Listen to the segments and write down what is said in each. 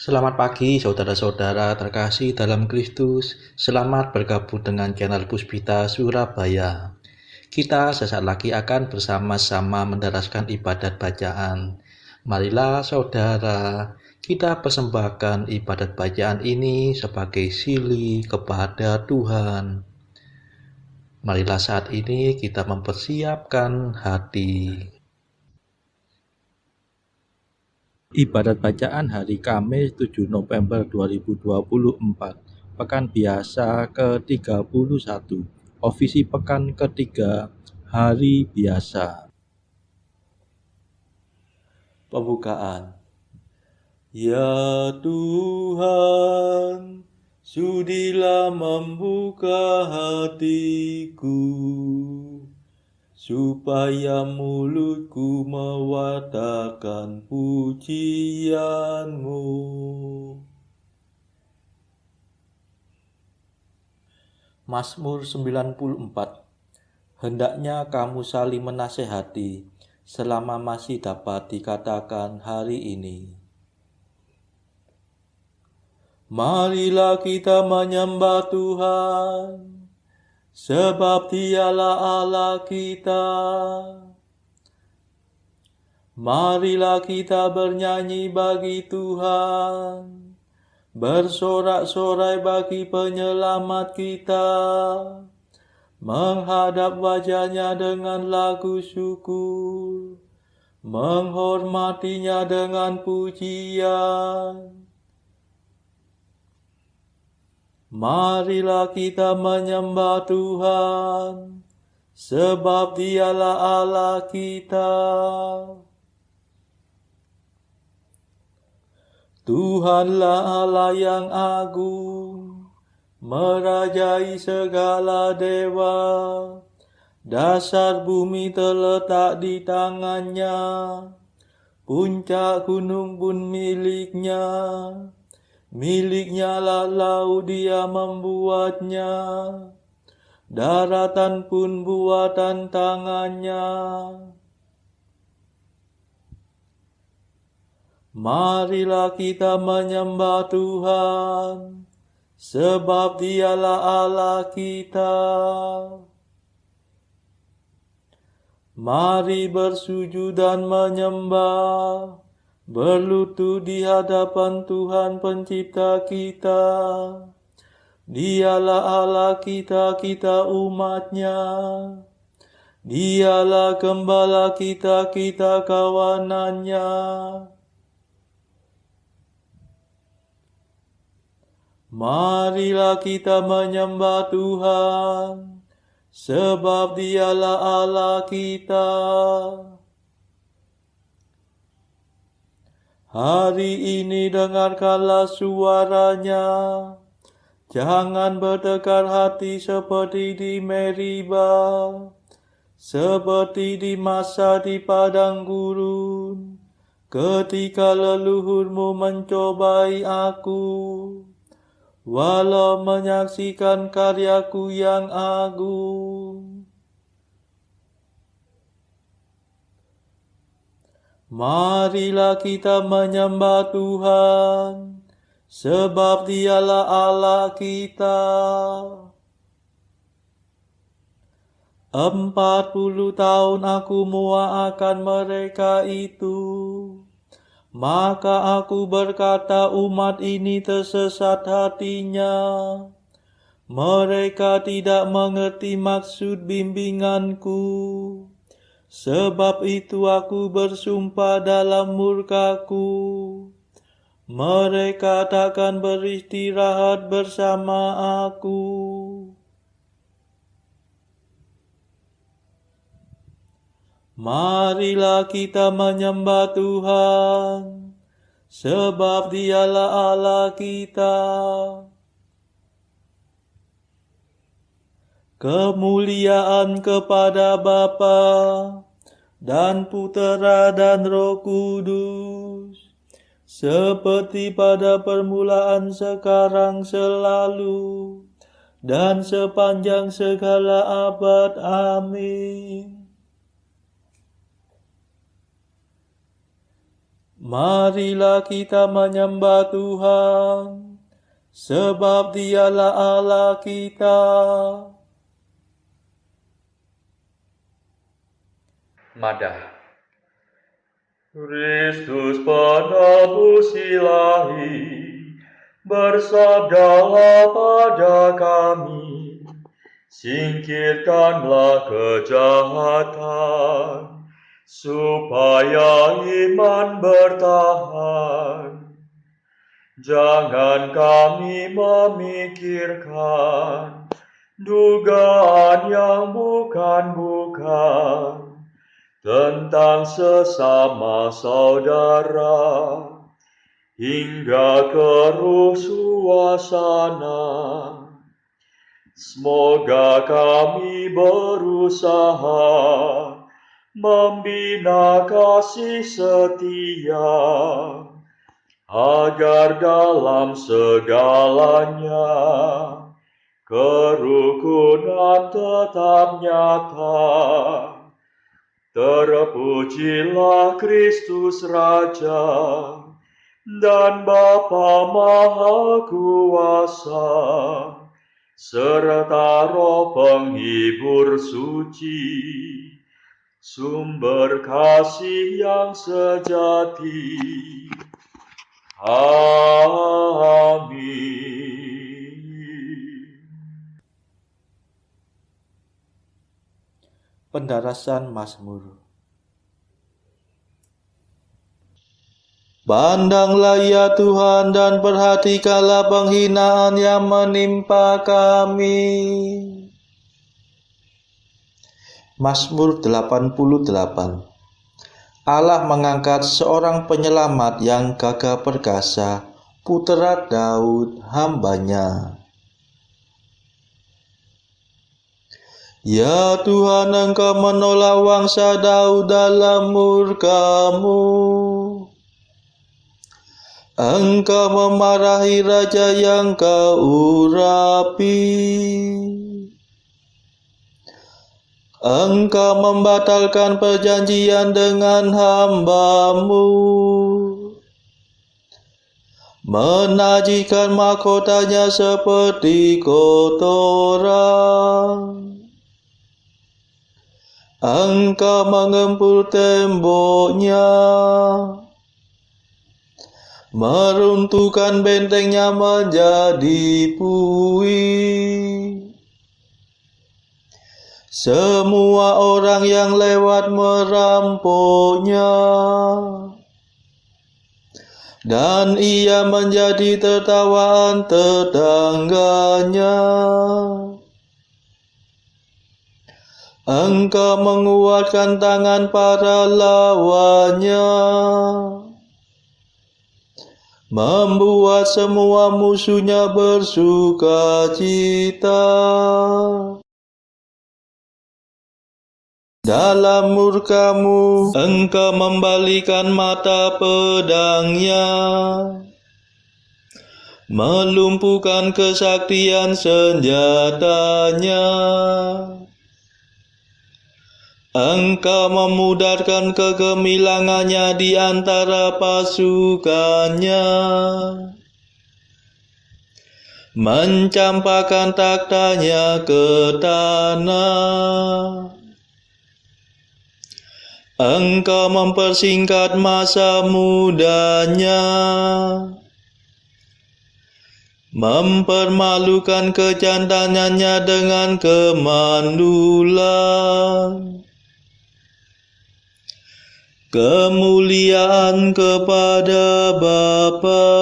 Selamat pagi saudara-saudara terkasih dalam Kristus. Selamat bergabung dengan channel Puspita Surabaya. Kita sesaat lagi akan bersama-sama menderaskan ibadat bacaan. Marilah saudara, kita persembahkan ibadat bacaan ini sebagai sili kepada Tuhan. Marilah saat ini kita mempersiapkan hati. Ibadat bacaan hari Kamis 7 November 2024, Pekan Biasa ke-31, Ofisi Pekan ketiga, Hari Biasa. Pembukaan. Ya Tuhan, sudilah membuka hatiku, supaya mulutku mewartakan pujian-Mu. Mazmur 94. Hendaknya kamu saling menasehati selama masih dapat dikatakan hari ini. Marilah kita menyembah Tuhan, sebab Dialah Allah kita. Marilah kita bernyanyi bagi Tuhan, bersorak-sorai bagi penyelamat kita, menghadap wajah-Nya dengan lagu syukur, menghormati-Nya dengan pujian. Marilah kita menyembah Tuhan, sebab Dialah Allah kita. Tuhanlah Allah yang agung, merajai segala dewa. Dasar bumi terletak di tangan-Nya, puncak gunung pun milik-Nya. Milik-Nya lah laut, Dia membuatnya, daratan pun buatan tangan-Nya. Marilah kita menyembah Tuhan, sebab Dialah Allah kita. Mari bersujud dan menyembah, berlutut di hadapan Tuhan Pencipta kita. Dialah Allah kita, kita umat-Nya. Dialah Gembala kita, kita kawanan-Nya. Marilah kita menyembah Tuhan, sebab Dialah Allah kita. Hari ini dengarkanlah suara-Nya, jangan bertekar hati seperti di Meriba, seperti di masa di padang gurun, ketika leluhurmu mencobai aku, walau menyaksikan karyaku yang agung. Marilah kita menyembah Tuhan, sebab Dialah Allah kita. 40 tahun aku muak akan mereka itu. Maka aku berkata, umat ini tersesat hatinya. Mereka tidak mengerti maksud bimbinganku. Sebab itu aku bersumpah dalam murkaku, mereka takkan beristirahat bersama aku. Marilah kita menyembah Tuhan, sebab Dialah Allah kita. Kemuliaan kepada Bapa dan Putera dan Roh Kudus, seperti pada permulaan, sekarang, selalu, dan sepanjang segala abad. Amin. Marilah kita menyembah Tuhan, sebab Dialah Allah kita. Madah. Kristus penebus ilahi, bersabdalah pada kami, singkirkanlah kejahatan, supaya iman bertahan. Jangan kami memikirkan dugaan yang bukan-bukan tentang sesama saudara, hingga keruh suasana. Semoga kami berusaha membina kasih setia, agar dalam segalanya kerukunan tetap nyata. Terpujilah Kristus Raja dan Bapa Maha Kuasa, serta Roh Penghibur suci, sumber kasih yang sejati. Amin. Pendarasan Mazmur. Pandanglah ya Tuhan dan perhatikanlah penghinaan yang menimpa kami. Mazmur 88. Allah mengangkat seorang penyelamat yang gagah perkasa, putra Daud hambanya. Ya Tuhan, Engkau menolak bangsa Daud dalam murka-Mu. Engkau memarahi raja yang Kau urapi. Engkau membatalkan perjanjian dengan hamba-Mu, menajiskan mahkotanya seperti kotoran. Engkau mengempur temboknya, meruntuhkan bentengnya menjadi puing. Semua orang yang lewat merampoknya, dan ia menjadi tertawaan tetangganya. Engkau menguatkan tangan para lawannya, membuat semua musuhnya bersuka cita. Dalam murka-Mu, Engkau membalikan mata pedangnya, melumpuhkan kesaktian senjatanya. Engkau memudarkan kegemilangannya di antara pasukannya, mencampakkan taktanya ke tanah. Engkau mempersingkat masa mudanya, mempermalukan kejantanannya dengan kemandulan. Kemuliaan kepada Bapa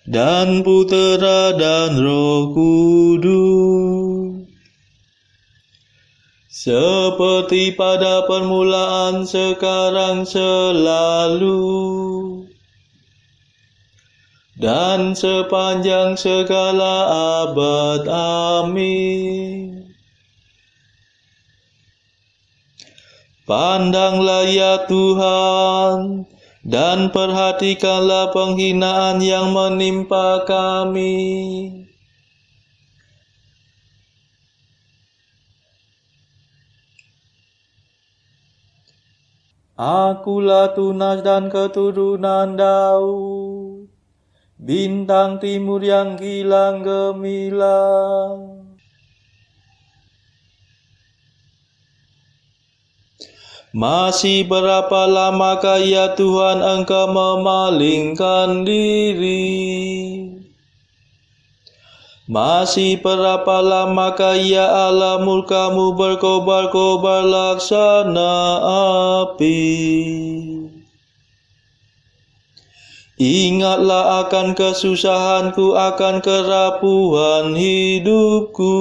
dan Putera dan Roh Kudus, seperti pada permulaan, sekarang, selalu, dan sepanjang segala abad. Amin. Pandanglah ya Tuhan, dan perhatikanlah penghinaan yang menimpa kami. Akulah Tunas dan keturunan Daud, bintang timur yang kilang gemilang. Masih berapa lamakah ya Tuhan Engkau memalingkan diri? Masih berapa lamakah ya Allah murka-Mu berkobar-kobar laksana api? Ingatlah akan kesusahanku, akan kerapuhan hidupku.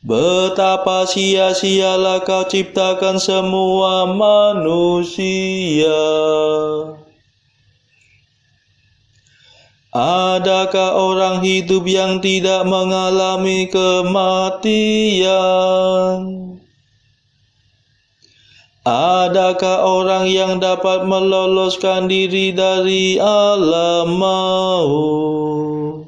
Betapa sia-sialah Kau ciptakan semua manusia. Adakah orang hidup yang tidak mengalami kematian? Adakah orang yang dapat meloloskan diri dari alam maut?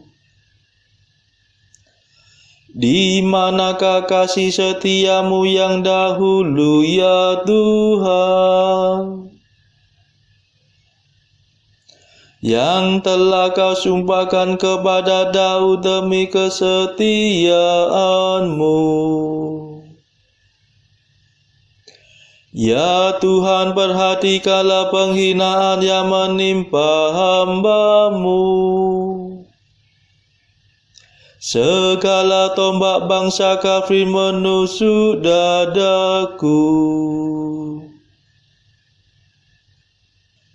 Di manakah kasih setia-Mu yang dahulu ya Tuhan, yang telah Kau sumpahkan kepada Daud demi kesetiaan-Mu? Ya Tuhan, perhatikanlah penghinaan yang menimpa hamba-Mu. Segala tombak bangsa kafir menusuk dadaku.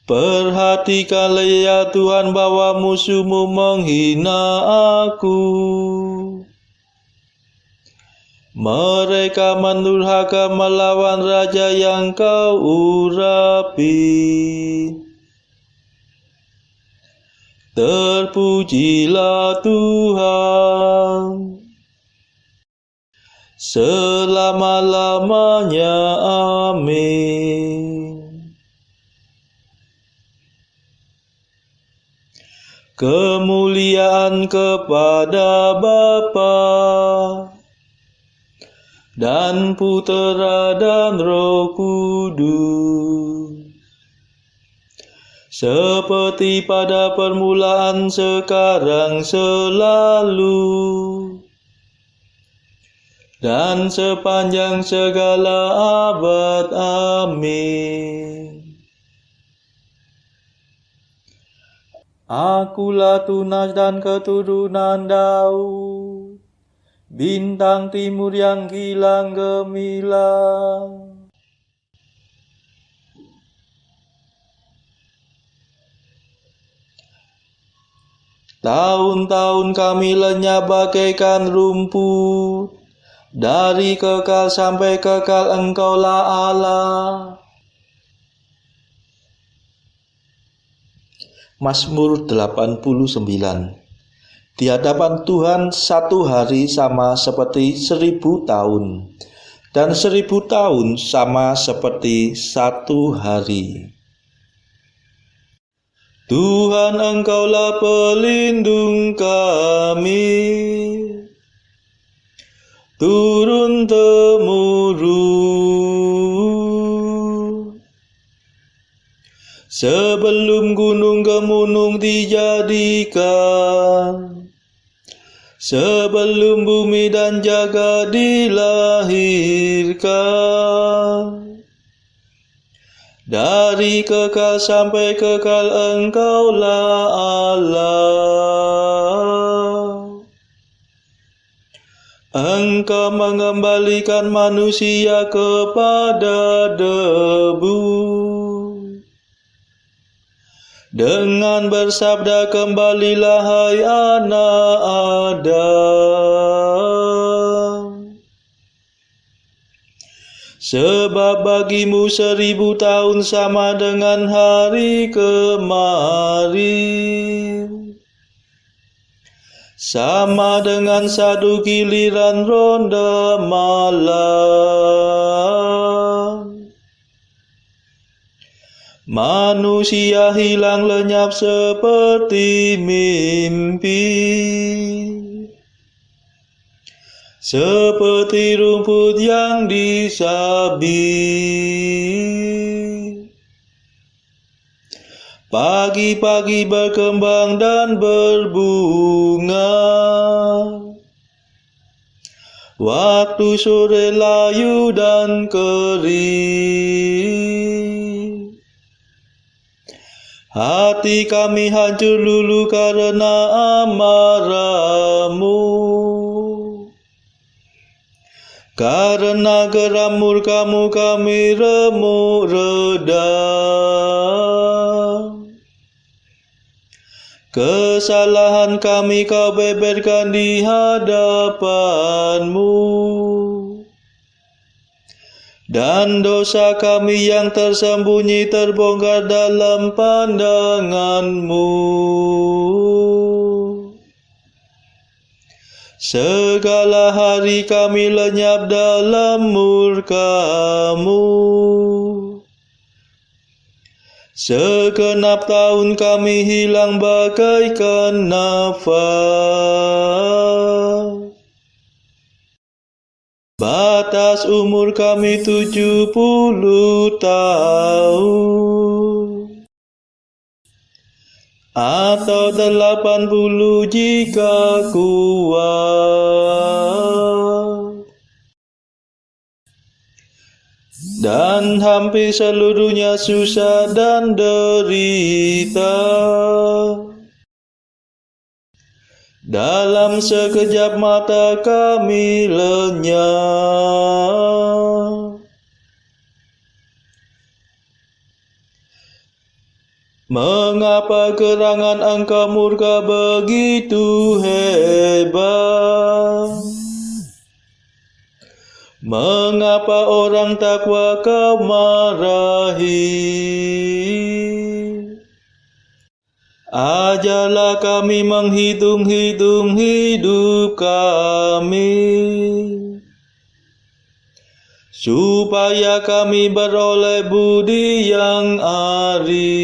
Perhatikanlah ya Tuhan bahwa musuh-Mu menghina aku. Mereka mendurhaka melawan raja yang Kau urapi. Terpujilah Tuhan selama-lamanya. Amin. Kemuliaan kepada Bapa dan Putera dan Roh Kudus, seperti pada permulaan, sekarang, selalu, dan sepanjang segala abad. Amin. Akulah Tunas dan keturunan Daud, bintang timur yang kilang gemilang. Tahun-tahun kami lenyap bagaikan rumput, dari kekal sampai kekal Engkaulah Allah. Mazmur 89. Di hadapan Tuhan satu hari sama seperti 1000 tahun, dan 1000 tahun sama seperti satu hari. Tuhan, Engkaulah pelindung kami, turun-temurun. Sebelum gunung gemunung dijadikan, sebelum bumi dan jagat dilahirkan, dari kekal sampai kekal Engkaulah Allah. Engkau mengembalikan manusia kepada debu, dengan bersabda, kembalilah hai anak Adam. Sebab bagimu 1000 tahun sama dengan hari kemarin, sama dengan satu giliran ronda malam. Manusia hilang lenyap seperti mimpi, seperti rumput yang disabit. Pagi-pagi berkembang dan berbunga, waktu sore layu dan kering. Hati kami hancur lulu karena amarah-Mu, karena geram murka-Mu kami remuk redam. Kesalahan kami Kau beberkan di hadapan-Mu, dan dosa kami yang tersembunyi terbongkar dalam pandangan-Mu. Segala hari kami lenyap dalam murka-Mu, segenap tahun kami hilang bagaikan nafas. Batas umur kami 70 tahun, atau 80 jika kuat. Dan hampir seluruhnya susah dan derita. Dalam sekejap mata kami lenyap. Mengapa gerangan Engkau murka begitu hebat? Mengapa orang takwa Kau marahi? Ajarlah kami menghitung-hitung hidup kami, supaya kami beroleh budi yang arif.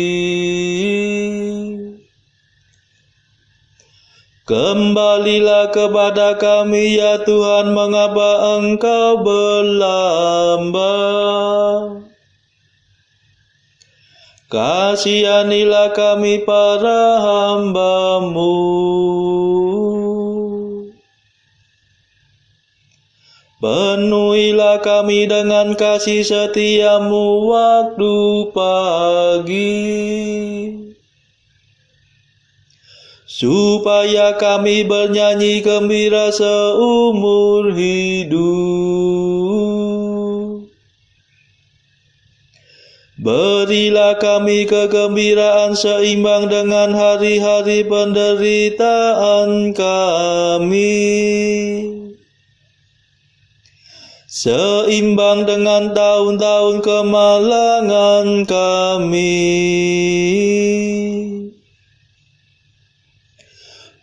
Kembalilah kepada kami ya Tuhan, mengapa Engkau berlambat? Kasihanilah kami para hamba-Mu. Penuhilah kami dengan kasih setia-Mu waktu pagi, supaya kami bernyanyi gembira seumur hidup. Berilah kami kegembiraan seimbang dengan hari-hari penderitaan kami, seimbang dengan tahun-tahun kemalangan kami.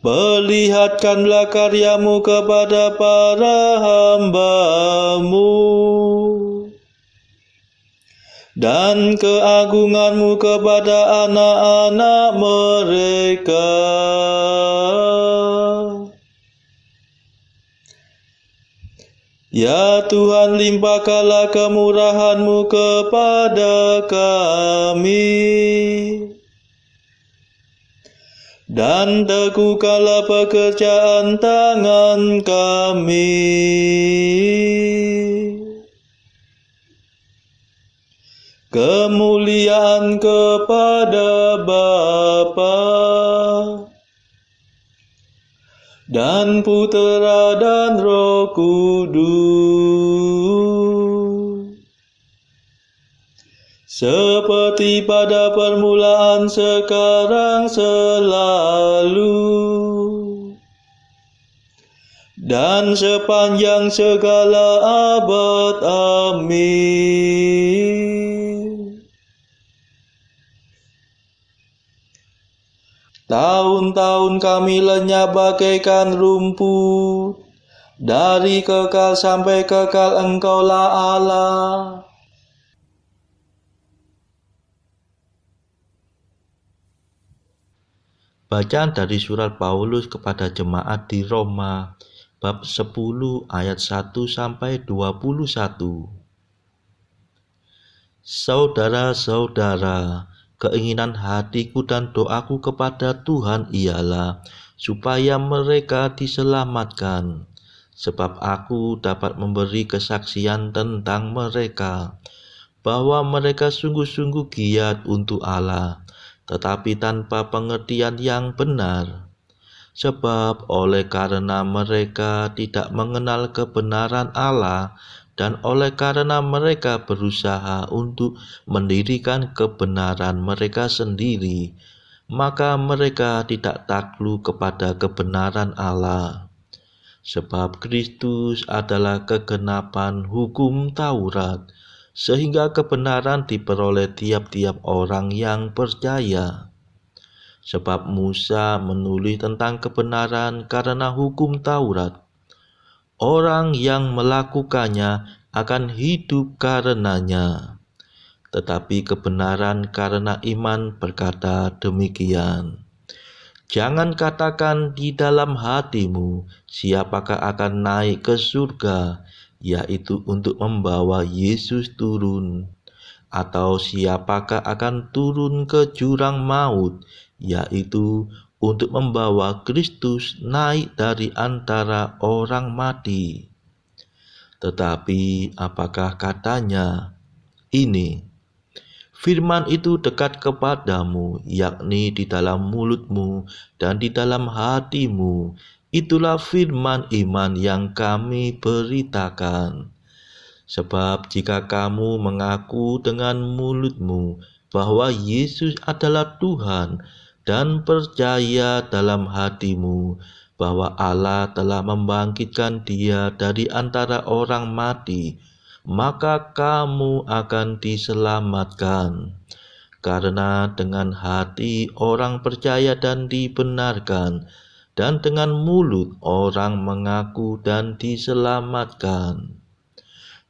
Perlihatkanlah karya-Mu kepada para hamba-Mu, dan keagungan-Mu kepada anak-anak mereka. Ya Tuhan, limpahkanlah kemurahan-Mu kepada kami, dan teguhkanlah pekerjaan tangan kami. Kemuliaan kepada Bapa dan Putera dan Roh Kudus, seperti pada permulaan, sekarang, selalu, dan sepanjang segala abad. Amin. Tahun-tahun kami lenyap bagaikan rumput, dari kekal sampai kekal Engkaulah Allah. Bacaan dari surat Paulus kepada jemaat di Roma, bab 10 ayat 1-21. Saudara-saudara, keinginan hatiku dan doaku kepada Tuhan ialah supaya mereka diselamatkan, sebab aku dapat memberi kesaksian tentang mereka, bahwa mereka sungguh-sungguh giat untuk Allah, tetapi tanpa pengertian yang benar. Sebab oleh karena mereka tidak mengenal kebenaran Allah, dan oleh karena mereka berusaha untuk mendirikan kebenaran mereka sendiri, maka mereka tidak takluk kepada kebenaran Allah. Sebab Kristus adalah kegenapan hukum Taurat, sehingga kebenaran diperoleh tiap-tiap orang yang percaya. Sebab Musa menulis tentang kebenaran karena hukum Taurat. Orang yang melakukannya akan hidup karenanya. Tetapi kebenaran karena iman berkata demikian. Jangan katakan di dalam hatimu, siapakah akan naik ke surga, yaitu untuk membawa Yesus turun. Atau siapakah akan turun ke jurang maut, yaitu untuk membawa Kristus naik dari antara orang mati. Tetapi apakah katanya? Ini, firman itu dekat kepadamu, yakni di dalam mulutmu dan di dalam hatimu. Itulah firman iman yang kami beritakan. Sebab jika kamu mengaku dengan mulutmu bahwa Yesus adalah Tuhan, dan percaya dalam hatimu bahwa Allah telah membangkitkan Dia dari antara orang mati, maka kamu akan diselamatkan. Karena dengan hati orang percaya dan dibenarkan, dan dengan mulut orang mengaku dan diselamatkan.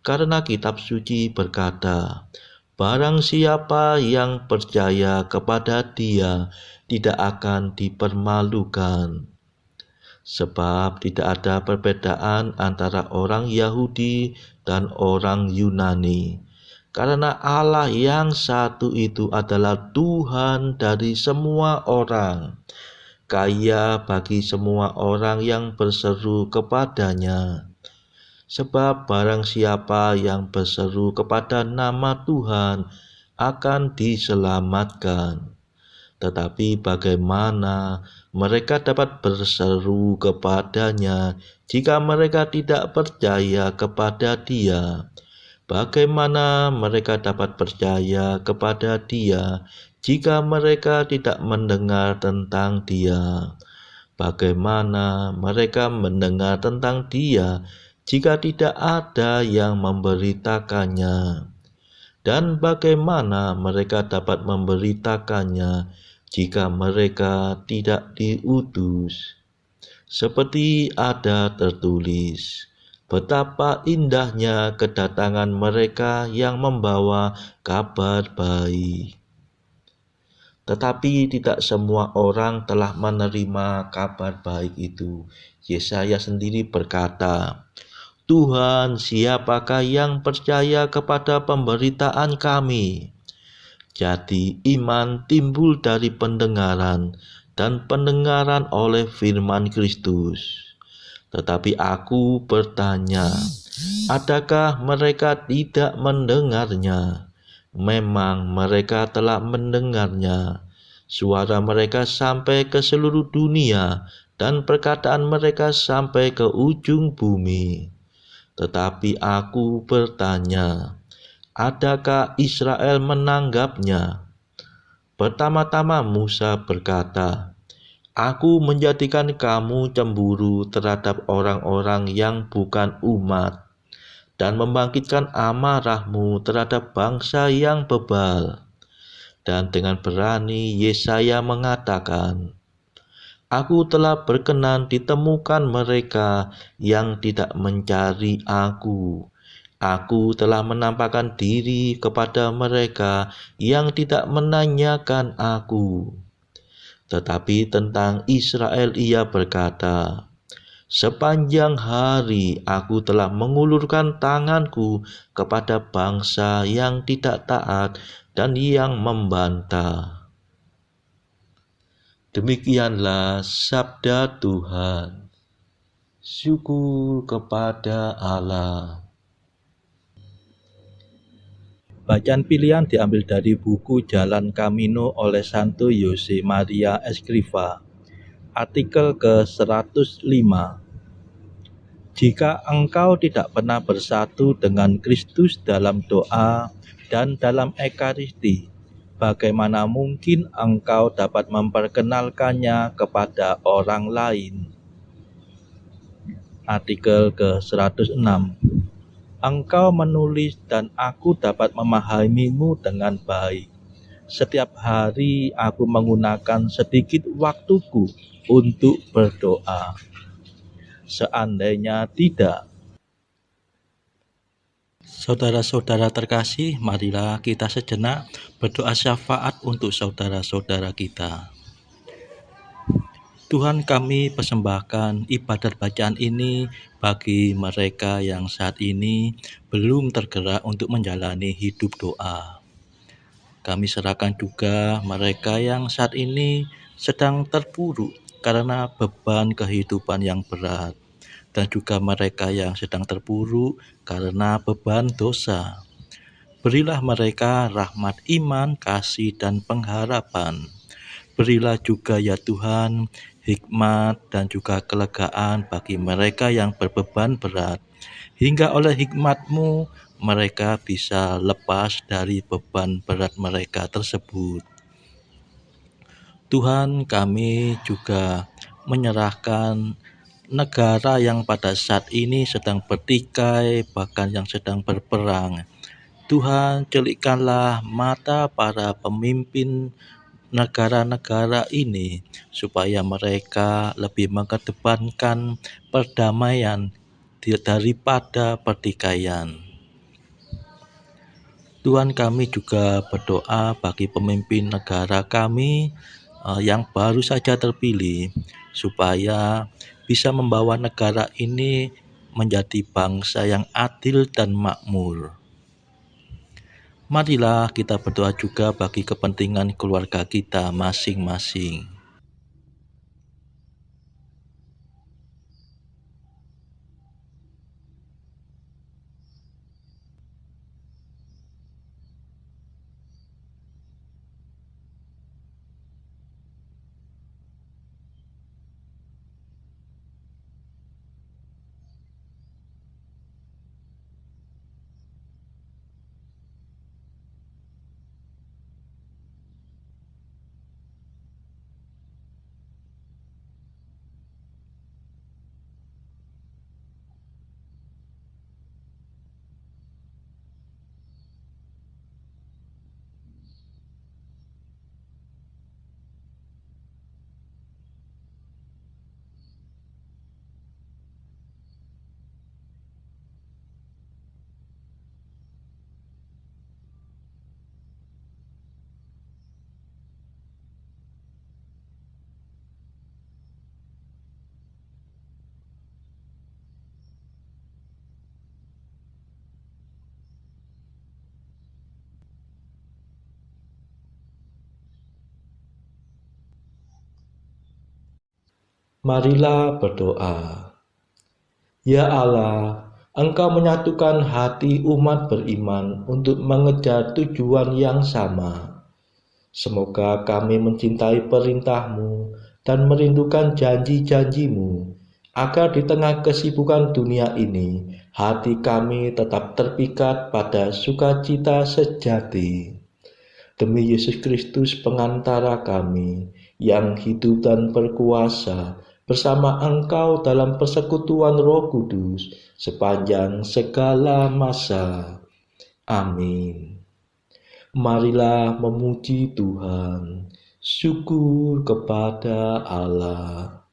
Karena kitab suci berkata, barang siapa yang percaya kepada Dia tidak akan dipermalukan. Sebab tidak ada perbedaan antara orang Yahudi dan orang Yunani. Karena Allah yang satu itu adalah Tuhan dari semua orang, kaya bagi semua orang yang berseru kepadanya. Sebab barang siapa yang berseru kepada nama Tuhan akan diselamatkan. Tetapi bagaimana mereka dapat berseru kepadanya jika mereka tidak percaya kepada Dia? Bagaimana mereka dapat percaya kepada Dia jika mereka tidak mendengar tentang Dia? Bagaimana mereka mendengar tentang Dia jika tidak ada yang memberitakannya? Dan bagaimana mereka dapat memberitakannya jika mereka tidak diutus? Seperti ada tertulis, betapa indahnya kedatangan mereka yang membawa kabar baik. Tetapi tidak semua orang telah menerima kabar baik itu. Yesaya sendiri berkata, Tuhan, siapakah yang percaya kepada pemberitaan kami? Jadi iman timbul dari pendengaran, dan pendengaran oleh firman Kristus. Tetapi aku bertanya, adakah mereka tidak mendengarnya? Memang mereka telah mendengarnya. Suara mereka sampai ke seluruh dunia, dan perkataan mereka sampai ke ujung bumi. Tetapi aku bertanya, adakah Israel menanggapnya? Pertama-tama Musa berkata, aku menjadikan kamu cemburu terhadap orang-orang yang bukan umat, dan membangkitkan amarahmu terhadap bangsa yang bebal. Dan dengan berani Yesaya mengatakan, aku telah berkenan ditemukan mereka yang tidak mencari aku. Aku telah menampakkan diri kepada mereka yang tidak menanyakan aku. Tetapi tentang Israel ia berkata, Sepanjang hari aku telah mengulurkan tanganku kepada bangsa yang tidak taat dan yang membantah. Demikianlah sabda Tuhan. Syukur kepada Allah. Bacaan pilihan diambil dari buku Jalan Camino oleh Santo Jose Maria Escrivá. Artikel ke-105. Jika engkau tidak pernah bersatu dengan Kristus dalam doa dan dalam Ekaristi, bagaimana mungkin engkau dapat memperkenalkannya kepada orang lain? Artikel ke-106. Engkau menulis dan aku dapat memahamimu dengan baik. Setiap hari aku menggunakan sedikit waktuku untuk berdoa. Seandainya tidak, saudara-saudara terkasih, marilah kita sejenak berdoa syafaat untuk saudara-saudara kita. Tuhan, kami persembahkan ibadat bacaan ini bagi mereka yang saat ini belum tergerak untuk menjalani hidup doa. Kami serahkan juga mereka yang saat ini sedang terpuruk karena beban kehidupan yang berat, dan juga mereka yang sedang terpuruk karena beban dosa. Berilah mereka rahmat iman, kasih, dan pengharapan. Berilah juga ya Tuhan hikmat dan juga kelegaan bagi mereka yang berbeban berat, hingga oleh hikmat-Mu mereka bisa lepas dari beban berat mereka tersebut. Tuhan, kami juga menyerahkan negara yang pada saat ini sedang bertikai, bahkan yang sedang berperang. Tuhan, celikkanlah mata para pemimpin negara-negara ini supaya mereka lebih mengedepankan perdamaian daripada pertikaian. Tuhan, kami juga berdoa bagi pemimpin negara kami yang baru saja terpilih, supaya bisa membawa negara ini menjadi bangsa yang adil dan makmur. Marilah kita berdoa juga bagi kepentingan keluarga kita masing-masing. Marilah berdoa. Ya Allah, Engkau menyatukan hati umat beriman untuk mengejar tujuan yang sama. Semoga kami mencintai perintah-Mu dan merindukan janji-janji-Mu, agar di tengah kesibukan dunia ini, hati kami tetap terpikat pada sukacita sejati. Demi Yesus Kristus pengantara kami, yang hidup dan berkuasa bersama Engkau dalam persekutuan Roh Kudus sepanjang segala masa. Amin. Marilah memuji Tuhan. Syukur kepada Allah.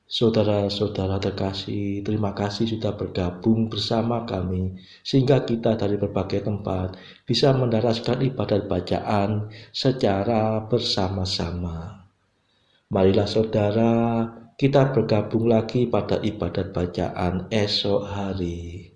Saudara-saudara terkasih, terima kasih sudah bergabung bersama kami, sehingga kita dari berbagai tempat bisa mendaraskan ibadat bacaan secara bersama-sama. Marilah saudara Kita bergabung lagi pada ibadat bacaan esok hari.